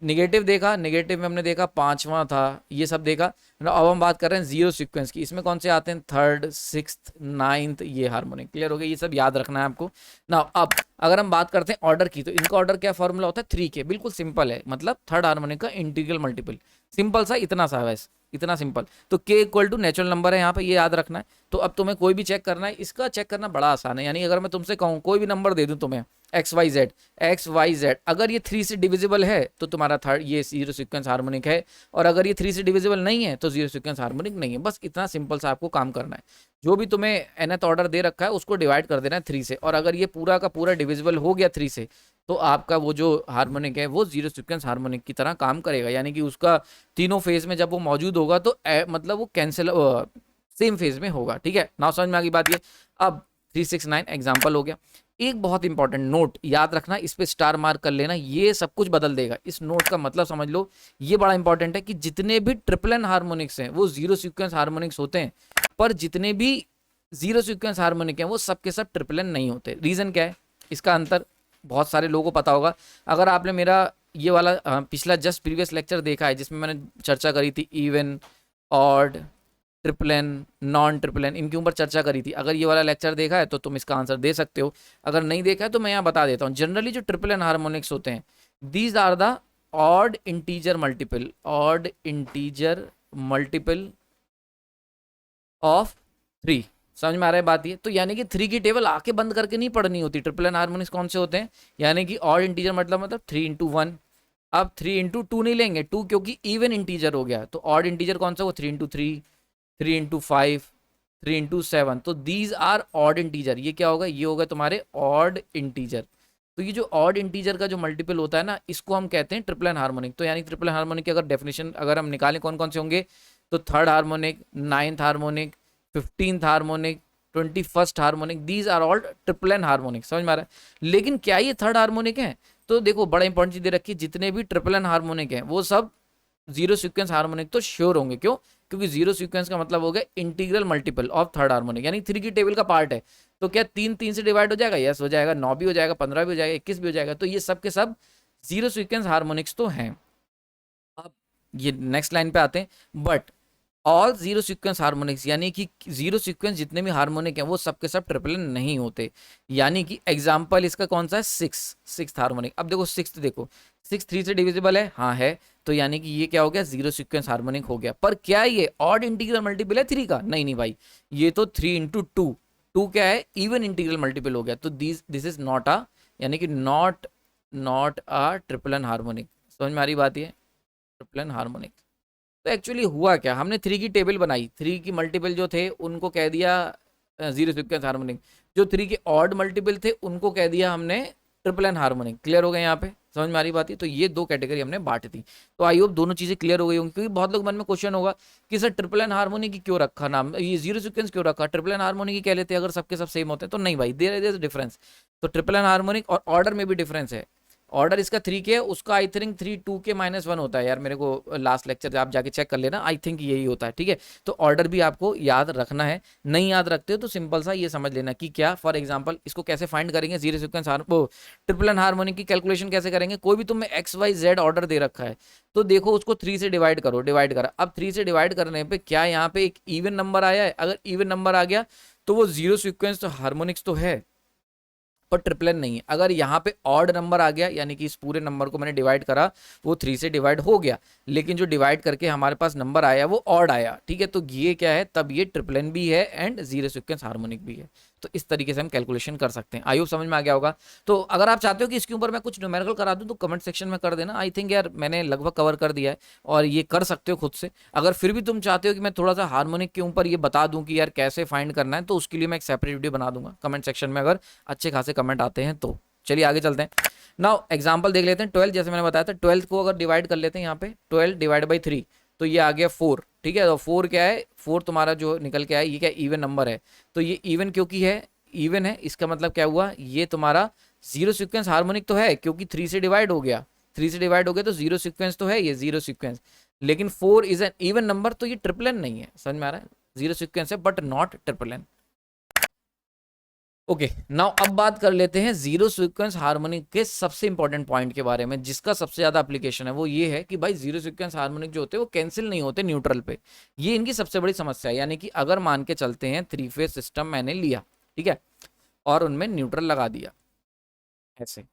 निगेटिव देखा, निगेटिव में हमने देखा पांचवा था, ये सब देखा। अब हम बात कर रहे हैं जीरो सीक्वेंस की, इसमें कौन से आते हैं, थर्ड, सिक्स्थ, नाइन्थ, ये हार्मोनिक। क्लियर हो गया, ये सब याद रखना है आपको ना। अब अगर हम बात करते हैं ऑर्डर की, तो इनका ऑर्डर क्या फॉर्मूला होता है, 3K, बिल्कुल सिंपल है, मतलब थर्ड हार्मोनिक का इंटीग्रल मल्टीपल, सिंपल सा, इतना सा वैसे, इतना सिंपल। तो K equal to natural number है यहाँ पे, ये याद रखना है। तो अब तुम्हें कोई भी चेक करना है, इसका चेक करना बड़ा आसान है। यानी अगर मैं तुमसे कहूँ कोई भी नंबर दे दूं तुम्हें, XYZ, अगर ये 3 से डिविजिबल है तो तुम्हारा थर्ड ये जीरो सीक्वेंस हार्मोनिक है, और अगर ये 3 से डिविजिबल नहीं है तो जीरो सीक्वेंस हार्मोनिक नहीं है। बस इतना सिंपल सा आपको काम करना है। जो भी तुम्हें nth ऑर्डर दे रखा है उसको डिवाइड कर देना है 3 से, और अगर ये पूरा का पूरा डिविजिबल हो गया 3 से तो आपका वो जो हार्मोनिक है वो जीरो सीक्वेंस हार्मोनिक की तरह काम करेगा। यानी कि उसका तीनों फेज में जब वो मौजूद होगा तो मतलब वो कैंसिल सेम फेज में होगा, ठीक है। नाउ समझ में आ गई बात ये। अब 369 एग्जाम्पल हो गया। एक बहुत इंपॉर्टेंट नोट याद रखना, इस पे स्टार मार्क कर लेना, ये सब कुछ बदल देगा। इस नोट का मतलब समझ लो, ये बड़ा इंपॉर्टेंट है कि जितने भी ट्रिपल एन हार्मोनिक्स हैं वो जीरो सीक्वेंस हार्मोनिक्स होते हैं, पर जितने भी जीरो सीक्वेंस हार्मोनिक हैं वो सब के सब ट्रिपल एन नहीं होते। रीजन क्या है इसका अंतर, बहुत सारे लोगों को पता होगा। अगर आपने मेरा ये वाला पिछला जस्ट प्रीवियस लेक्चर देखा है जिसमें मैंने चर्चा करी थी even, odd, triplen, non triplen, इनके ऊपर चर्चा करी थी, अगर ये वाला लेक्चर देखा है तो तुम इसका आंसर दे सकते हो। अगर नहीं देखा है तो मैं यहाँ बता देता हूँ। जनरली जो ट्रिपल एन हार्मोनिक्स होते हैं, these are the odd integer multiple, odd integer multiple of 3। समझ में आ रहा है बात ये? तो यानी कि 3 की टेबल आके बंद करके नहीं पढ़नी होती। ट्रिपल एन हार्मोनिक्स कौन से होते हैं, यानी कि ऑड इंटीजर मतलब 3 इंटू 1। अब 3 इंटू 2 नहीं लेंगे, 2 क्योंकि इवन इंटीजर हो गया, तो ऑड इंटीजर कौन सा, वो 3 इंटू 3, 3 इंटू 5, 3 इंटू 7। तो दीज आर ऑड इंटीजर। ये क्या होगा, ये होगा तुम्हारे ऑड इंटीजर। तो ये जो ऑड इंटीजर का जो मल्टीपल होता है ना, इसको हम कहते हैं ट्रिपल एन हार्मोनिक। तो यानी ट्रिपल एन हार्मोनिक की अगर डेफिनेशन अगर हम निकालें कौन कौन से होंगे, तो third harmonic, ninth harmonic, 15th harmonic, 21st harmonic, these are all triplen harmonic. समझ में आ रहा है? लेकिन क्या ये थर्ड हार्मोनिक है? तो देखो बड़ा इंपॉर्टेंट चीज दे रखी है, जितने भी ट्रिपल एन हार्मोनिक है वो सब जीरो सीक्वेंस हार्मोनिक तो श्योर होंगे। क्यों? क्योंकि जीरो सीक्वेंस का मतलब हो गया integral multiple of third harmonic, यानी 3 की टेबल का पार्ट है। तो क्या 3 3 से डिवाइड हो जाएगा? यस हो जाएगा। 9 भी हो जाएगा, 15 भी हो जाएगा, 21 भी हो जाएगा। तो ये सब के सब जीरो सीक्वेंस हार्मोनिक्स तो हैं। अब ये नेक्स्ट लाइन पे आते हैं, but all zero sequence harmonics, यानी कि जीरो सीक्वेंस जितने भी हार्मोनिक हैं वो सबके सब ट्रिपल एन नहीं होते। यानी कि एग्जांपल इसका कौन सा है, सिक्स हार्मोनिक। अब देखो सिक्स, देखो 6 3 से डिविजिबल है, हाँ है। तो यानी कि ये क्या हो गया, जीरो सीक्वेंस हार्मोनिक हो गया। पर क्या ये ऑड इंटीग्रल मल्टीपल है 3 का? नहीं नहीं भाई, ये तो 3 इंटू 2, 2 क्या है, इवन इंटीग्रल मल्टीपल हो गया। तो दिस इज नॉट अ, यानी कि not a triplen harmonic. समझ में आ रही बात? ये ट्रिपल एन हार्मोनिक। तो एक्चुअली हुआ क्या, हमने 3 की टेबल बनाई, 3 की मल्टीपल जो थे उनको कह दिया जीरो सीक्वेंस हार्मोनिक, जो 3 के ऑड मल्टीपल थे उनको कह दिया हमने ट्रिपल एन हार्मोनिक। क्लियर हो गए यहाँ पे? समझ में आ रही बात है? तो ये दो कैटेगरी हमने बांट दी। तो आई होप दोनों चीजें क्लियर हो गई होंगी, क्योंकि बहुत लोग मन में क्वेश्चन होगा कि सर ट्रिपल एन हार्मोनिक की क्यों रखा नाम, ये जीरो सीक्वेंस क्यों रखा, ट्रिपल एन हार्मोनिक ही कह लेते अगर सबके सब सेम होते हैं। तो नहीं भाई, देयर इज डिफरेंस। तो ट्रिपल एन हार्मोनिक और ऑर्डर में भी डिफरेंस है। ऑर्डर इसका 3 के है, उसका आई थिंक 3 2 के -1 होता है यार, मेरे को लास्ट लेक्चर आप जाके चेक कर लेना, आई थिंक यही होता है। ठीक है, तो ऑर्डर भी आपको याद रखना है। नहीं याद रखते हो तो सिंपल सा ये समझ लेना कि क्या, फॉर एग्जांपल इसको कैसे फाइंड करेंगे, zero sequence triplen harmonic की कैलकुलेशन कैसे करेंगे। कोई भी तुम्हें XYZ ऑर्डर दे रखा है तो देखो उसको 3 से डिवाइड करो, डिवाइड करा। अब 3 से डिवाइड करने पे क्या यहाँ पे एक इवन नंबर आया है? अगर इवन नंबर आ गया तो वो जीरो सीक्वेंस तो हार्मोनिक्स तो है, पर ट्रिपल एन नहीं है। अगर यहाँ पे ऑड नंबर आ गया, यानी कि इस पूरे नंबर को मैंने डिवाइड करा, वो 3 से डिवाइड हो गया, लेकिन जो डिवाइड करके हमारे पास नंबर आया वो ऑड आया, ठीक है, तो ये क्या है, तब ये ट्रिपल एन भी है एंड जीरो सीक्वेंस हार्मोनिक भी है। तो इस तरीके से हम कैलकुलेशन कर सकते हैं। आई होप समझ में आ गया होगा। तो अगर आप चाहते हो कि इसके ऊपर मैं कुछ न्यूमेरिकल करा दूं तो कमेंट सेक्शन में कर देना। आई थिंक यार मैंने लगभग कवर कर दिया है और ये कर सकते हो खुद से। अगर फिर भी तुम चाहते हो कि मैं थोड़ा सा हार्मोनिक के ऊपर ये बता दूं कि यार कैसे फाइंड करना है, तो उसके लिए मैं एक सेपरेट वीडियो बना दूंगा कमेंट सेक्शन में, अगर अच्छे खासे कमेंट आते हैं तो। चलिए आगे चलते हैं। नाउ एग्जांपल देख लेते हैं। 12 जैसे मैंने बताया था, 12 को अगर डिवाइड कर लेते हैं यहाँ पे, 12 डिवाइड बाई 3, तो ये आ गया 4। ठीक है, तो 4 क्या है, 4 तुम्हारा जो निकल के आया ये क्या, इवन नंबर है। तो ये इवन क्योंकि है, इवन है, इसका मतलब क्या हुआ, ये तुम्हारा जीरो सीक्वेंस हार्मोनिक तो है, क्योंकि 3 से डिवाइड हो गया, 3 से डिवाइड हो गया तो जीरो सीक्वेंस तो है ये, जीरो सीक्वेंस। लेकिन 4 इज एन इवन नंबर, तो ये ट्रिपल एन नहीं है। समझ में आ रहा है? जीरो सीक्वेंस है but not triplen. Okay, now अब बात कर लेते हैं जीरो सीक्वेंस हार्मोनिक के सबसे इंपॉर्टेंट पॉइंट के बारे में, जिसका सबसे ज्यादा एप्लीकेशन है। वो ये है कि भाई जीरो सीक्वेंस हार्मोनिक जो होते हैं वो कैंसिल नहीं होते न्यूट्रल पे। ये इनकी सबसे बड़ी समस्या है। यानी कि अगर मान के चलते हैं 3 फेज सिस्टम मैंने लिया, ठीक है, और उनमें न्यूट्रल लगा दिया, ऐसे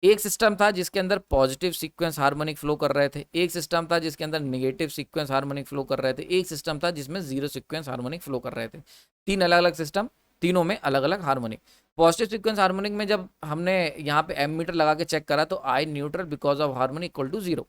एक सिस्टम था जिसके अंदर पॉजिटिव सीक्वेंस हार्मोनिक फ्लो कर रहे थे, एक सिस्टम था जिसके अंदर नेगेटिव सीक्वेंस हार्मोनिक फ्लो कर रहे थे, एक सिस्टम था जिसमें जीरो सीक्वेंस हार्मोनिक फ्लो कर रहे थे। 3 अलग अलग सिस्टम, तीनों में अलग अलग हार्मोनिक। पॉजिटिव सीक्वेंस हार्मोनिक में जब हमने यहाँ पे एमीटर लगा के चेक करा तो I neutral because of harmonic equal to 0।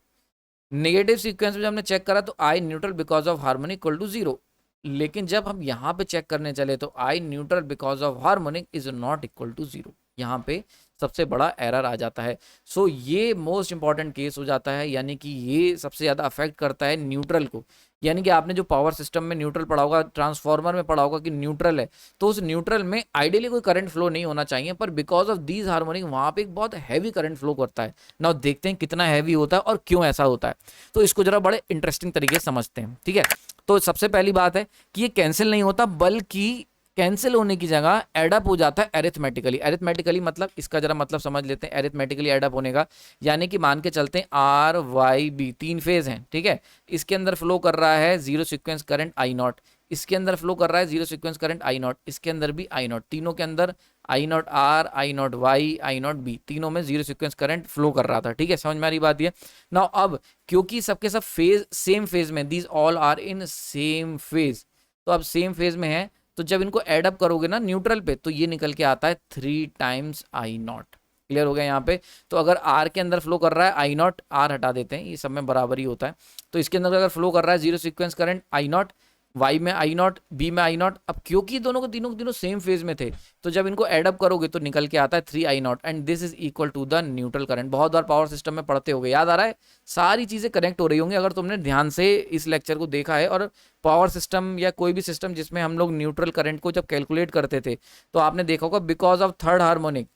Negative sequence में जब हमने चेक करा तो I neutral because of harmonic equal to 0। लेकिन जब हम यहाँ पे चेक करने चले तो I neutral because of harmonic is not equal to 0। यहाँ पे सबसे बड़ा एरर आ जाता है। सो ये मोस्ट इंपॉर्टेंट केस हो जाता है, यानी कि ये सबसे ज़्यादा अफेक्ट करता है न्यूट्रल को। यानी कि आपने जो पावर सिस्टम में न्यूट्रल पढ़ा होगा, ट्रांसफार्मर में पढ़ा होगा कि न्यूट्रल है, तो उस न्यूट्रल में आइडियली कोई करंट फ्लो नहीं होना चाहिए, पर बिकॉज ऑफ दीज हार्मोनिक वहां पे एक बहुत हैवी करंट फ्लो करता है। नाउ देखते हैं कितना हैवी होता है और क्यों ऐसा होता है, तो इसको जरा बड़े इंटरेस्टिंग तरीके से समझते हैं, ठीक है। तो सबसे पहली बात है कि ये कैंसिल नहीं होता, बल्कि कैंसिल होने की जगह एडअप हो जाता है एरिथमेटिकली। एरिथमेटिकली मतलब इसका जरा मतलब समझ लेते हैं, एरिथमेटिकली एडअप होने का, यानी कि मान के चलते हैं आर वाई बी 3 फेज हैं, ठीक है। इसके अंदर फ्लो कर रहा है zero sequence current I naught, इसके अंदर फ्लो कर रहा है zero sequence current I naught, इसके अंदर भी आई नॉट, तीनों के अंदर I naught R, I not Y, I naught B, तीनों में जीरो सीक्वेंस करंट फ्लो कर रहा था, ठीक है। समझ में आ रही बात ये। नाउ अब क्योंकि सबके सब फेज सेम फेज में, these all are in same phase, तो अब सेम फेज में है, तो जब इनको एड अप करोगे ना न्यूट्रल पे, तो ये निकल के आता है 3 टाइम्स आई नॉट। क्लियर हो गया यहाँ पे। तो अगर आर के अंदर फ्लो कर रहा है आई नॉट, आर हटा देते हैं, ये सब में बराबर ही होता है, तो इसके अंदर अगर फ्लो कर रहा है zero sequence current I not, Y में आई नॉट, बी में आई नॉट, अब क्योंकि दोनों को तीनों सेम फेज में थे, तो जब इनको एड अप करोगे तो निकल के आता है 3 I naught, and this is equal to the neutral current. बहुत बार पावर सिस्टम में पढ़ते होगे, याद आ रहा है, सारी चीजें कनेक्ट हो रही होंगी अगर तुमने ध्यान से इस लेक्चर को देखा है। और पावर सिस्टम या कोई भी सिस्टम जिसमें हम लोग न्यूट्रल करंट को जब कैलकुलेट करते थे, तो आपने देखा होगा बिकॉज ऑफ थर्ड हार्मोनिक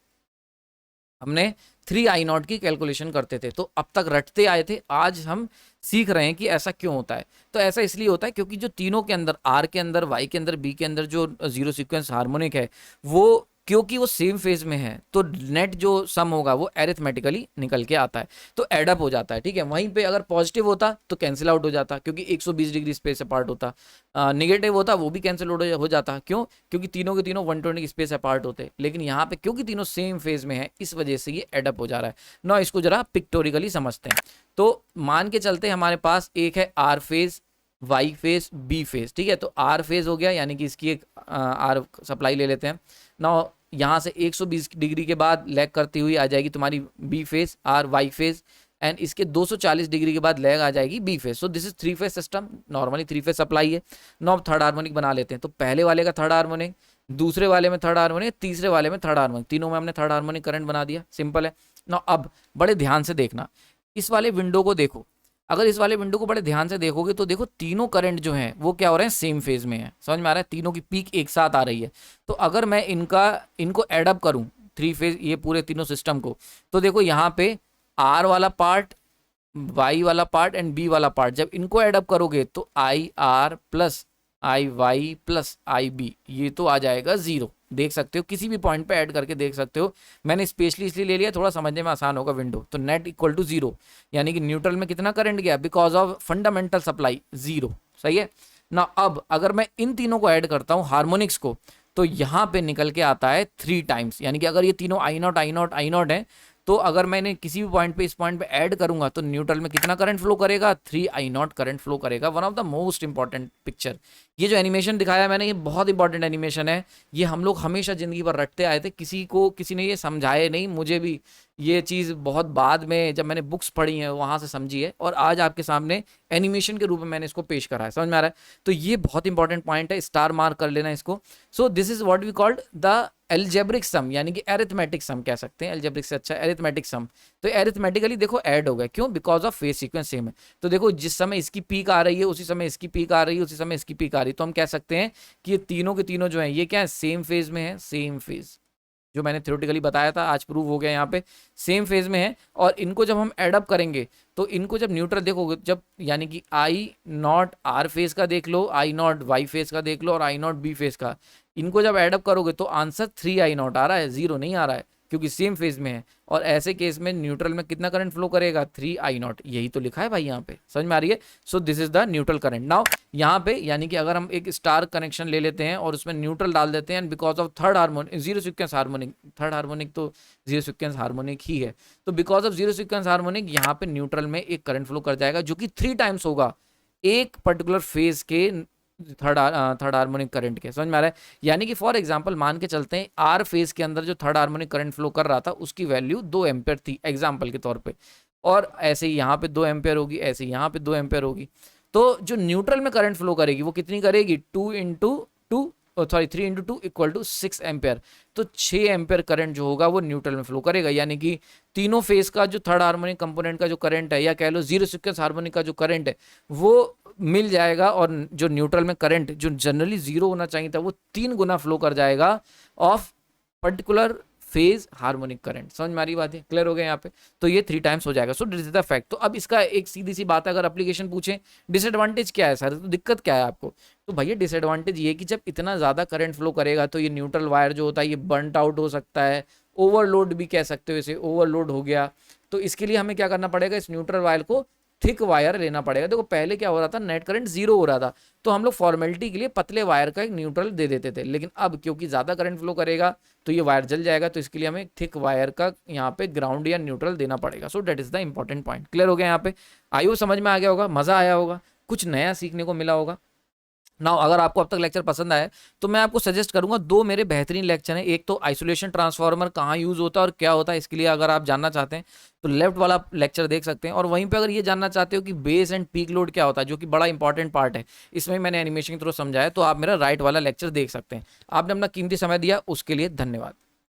हमने 3 आई नॉट की कैलकुलेशन करते थे, तो अब तक रटते आए थे, आज हम सीख रहे हैं कि ऐसा क्यों होता है। तो ऐसा इसलिए होता है क्योंकि जो तीनों के अंदर, आर के अंदर, वाई के अंदर, बी के अंदर जो जीरो सीक्वेंस हार्मोनिक है, वो क्योंकि वो सेम फेज में है, तो नेट जो सम होगा वो एरिथमेटिकली निकल के आता है, तो एडअप हो जाता है, ठीक है। वहीं पे अगर पॉजिटिव होता तो कैंसिल आउट हो जाता, क्योंकि 120 डिग्री स्पेस अपार्ट होता। नेगेटिव होता वो भी कैंसिल आउट हो जाता, क्यों, क्योंकि तीनों के तीनों 120 स्पेस अपार्ट होते। लेकिन यहाँ पे क्योंकि तीनों सेम फेज में है, इस वजह से ये एडअप हो जा रहा है ना। इसको जरा पिक्टोरिकली समझते हैं। तो मान के चलते हमारे पास एक है R phase, Y phase, B phase, ठीक है। तो आर फेज हो गया, यानी कि इसकी एक आर सप्लाई ले लेते हैं ना। यहाँ से 120 डिग्री के बाद लैग करती हुई आ जाएगी तुम्हारी B phase, R Y phase, and इसके 240 डिग्री के बाद लैग आ जाएगी B phase. So this is 3 phase system, normally 3 phase supply है। नो थर्ड हार्मोनिक बना लेते हैं, तो पहले वाले का थर्ड हार्मोनिक, दूसरे वाले में थर्ड हार्मोनिक, तीसरे वाले में थर्ड हार्मोनिक, तीनों में हमने थर्ड हार्मोनिक करंट बना दिया, सिंपल है ना। अब बड़े ध्यान से देखना, इस वाले विंडो को देखो, अगर इस वाले विंडो को बड़े ध्यान से देखोगे तो देखो तीनों करंट जो हैं वो क्या हो रहे हैं, सेम फेज में है। समझ में आ रहा है, तीनों की पीक एक साथ आ रही है। तो अगर मैं इनको एड अप करूं 3 फेज, ये पूरे तीनों सिस्टम को, तो देखो यहाँ पे आर वाला पार्ट, वाई वाला पार्ट एंड बी वाला पार्ट, जब इनको एड अप करोगे तो I R plus I Y plus I B, ये तो आ जाएगा 0। देख सकते हो, किसी भी पॉइंट पे ऐड करके देख सकते हो। मैंने स्पेशली इसलिए ले लिया, थोड़ा समझने में आसान होगा विंडो। तो नेट इक्वल टू 0, यानी कि न्यूट्रल में कितना करंट गया, बिकॉज ऑफ फंडामेंटल सप्लाई 0। सही है ना। अब अगर मैं इन तीनों को ऐड करता हूं हार्मोनिक्स को, तो यहां पे निकल के आता है 3 टाइम्स, यानी कि अगर ये तीनों I naught I naught I naught है, तो अगर मैंने किसी भी पॉइंट पे इस पॉइंट पे ऐड करूंगा तो न्यूट्रल में कितना करंट फ्लो करेगा, 3 आई नॉट करंट फ्लो करेगा। One of the most important picture, ये जो एनिमेशन दिखाया मैंने, ये बहुत इंपॉर्टेंट एनिमेशन है। ये हम लोग हमेशा जिंदगी भर रटते आए थे, किसी ने ये समझाए नहीं, मुझे भी ये चीज़ बहुत बाद में जब मैंने बुक्स पढ़ी हैं वहाँ से समझी है, और आज आपके सामने एनिमेशन के रूप में मैंने इसको पेश करा है। समझ में आ रहा है। तो ये बहुत इंपॉर्टेंट पॉइंट है, स्टार मार्क कर लेना इसको। So this is what we called the algebraic sum, यानी कि एरिथमेटिक सम कह सकते हैं, एल्जेब्रिक से अच्छा एरिथमेटिक सम। तो एरिथमेटिकली देखो ऐड हो गया, क्यों, because of phase sequence same है। तो देखो जिस समय इसकी पीक आ रही है उसी समय इसकी पीक आ रही है, उसी समय इसकी पीक आ रही है, तो हम कह सकते हैं कि ये तीनों के तीनों जो है ये क्या है, सेम फेज में है, सेम फेज जो मैंने थ्योरेटिकली बताया था, आज प्रूव हो गया यहाँ पे, सेम फेज में है। और इनको जब हम एड अप करेंगे तो इनको जब न्यूट्रल देखोगे, जब यानी कि आई नॉट आर फेज का देख लो, आई नॉट वाई फेज का देख लो, और आई नॉट बी फेज का, इनको जब एड अप करोगे तो आंसर 3 आई नॉट आ रहा है, 0 नहीं आ रहा है, क्योंकि सेम फेज में है। और ऐसे केस में न्यूट्रल में कितना करंट फ्लो करेगा, 3 आई नॉट, यही तो लिखा है भाई यहाँ पे। समझ में आ रही है। So this is the neutral current. Now यहाँ पे यानी कि अगर हम एक स्टार कनेक्शन ले लेते हैं और उसमें न्यूट्रल डाल देते हैं, and because of third harmonic, zero sequence harmonic, third harmonic तो जीरो सीक्वेंस हार्मोनिक ही है, तो because of zero sequence harmonic यहाँ पे न्यूट्रल में एक करंट फ्लो कर जाएगा जो कि 3 टाइम्स होगा एक पर्टिकुलर फेज के थर्ड हार्मोनिक करंट के। समझ में आ रहा है। यानी कि फॉर एग्जांपल मान के चलते हैं आर फेज के अंदर जो थर्ड हार्मोनिक करंट फ्लो कर रहा था उसकी वैल्यू 2 एम्पेयर थी एग्जांपल के तौर पे, और ऐसे ही यहाँ पे 2 एम्पेयर होगी, ऐसे ही यहाँ पे 2 एम्पेयर होगी। तो जो न्यूट्रल में करंट फ्लो करेगी वो कितनी करेगी, 2 × 2 sorry 3 into 2 equal to 6 ampere. तो 6 एम्पेयर करंट जो होगा वो न्यूट्रल में फ्लो करेगा, यानी कि तीनों फेज का जो थर्ड हार्मोनिक कंपोनेंट का जो करंट है, या कह लो जीरो सीक्वेंस हार्मोनिक का जो करंट है, वो मिल जाएगा, और जो न्यूट्रल में करंट जो जनरली जीरो होना चाहिए था वो 3 गुना फ्लो कर जाएगा of particular phase harmonic current. समझ में आ रही बात है? क्लियर हो गया यहाँ पे? तो ये 3 टाइम्स हो जाएगा। सो दिस इज द फैक्ट। तो अब इसका एक सीधी सी बात है, अगर एप्लीकेशन पूछे डिसएडवांटेज क्या है सर, तो दिक्कत क्या है आपको, तो भैया डिसएडवांटेज ये कि जब इतना ज़्यादा करंट फ्लो करेगा तो ये न्यूट्रल वायर जो होता है ये बर्नट आउट हो सकता है, ओवरलोड भी कह सकते हो इसे, ओवरलोड हो गया। तो इसके लिए हमें क्या करना पड़ेगा, इस न्यूट्रल वायर को थिक वायर लेना पड़ेगा। देखो पहले क्या हो रहा था, नेट करंट जीरो हो रहा था, तो हम लोग फॉर्मेलिटी के लिए पतले वायर का एक न्यूट्रल दे देते थे, लेकिन अब क्योंकि ज़्यादा करंट फ्लो करेगा तो ये वायर जल जाएगा, तो इसके लिए हमें थिक वायर का यहाँ पे ग्राउंड या न्यूट्रल देना पड़ेगा। So that is the important point. Clear हो गया यहाँ पे? आई समझ में आ गया होगा, मज़ा आया होगा, कुछ नया सीखने को मिला होगा। नाउ अगर आपको अब तक लेक्चर पसंद आया तो मैं आपको सजेस्ट करूंगा 2 मेरे बेहतरीन लेक्चर हैं। एक तो आइसोलेशन ट्रांसफार्मर कहाँ यूज होता है और क्या होता है, इसके लिए अगर आप जानना चाहते हैं तो लेफ्ट वाला लेक्चर देख सकते हैं, और वहीं पे अगर ये जानना चाहते हो कि बेस एंड पीक लोड क्या होता है, जो कि बड़ा इंपॉर्टेंट पार्ट है, इसमें मैंने एनिमेशन के थ्रू समझाया, तो आप मेरा राइट वाला लेक्चर देख सकते हैं। आपने अपना कीमती समय दिया, उसके लिए धन्यवाद।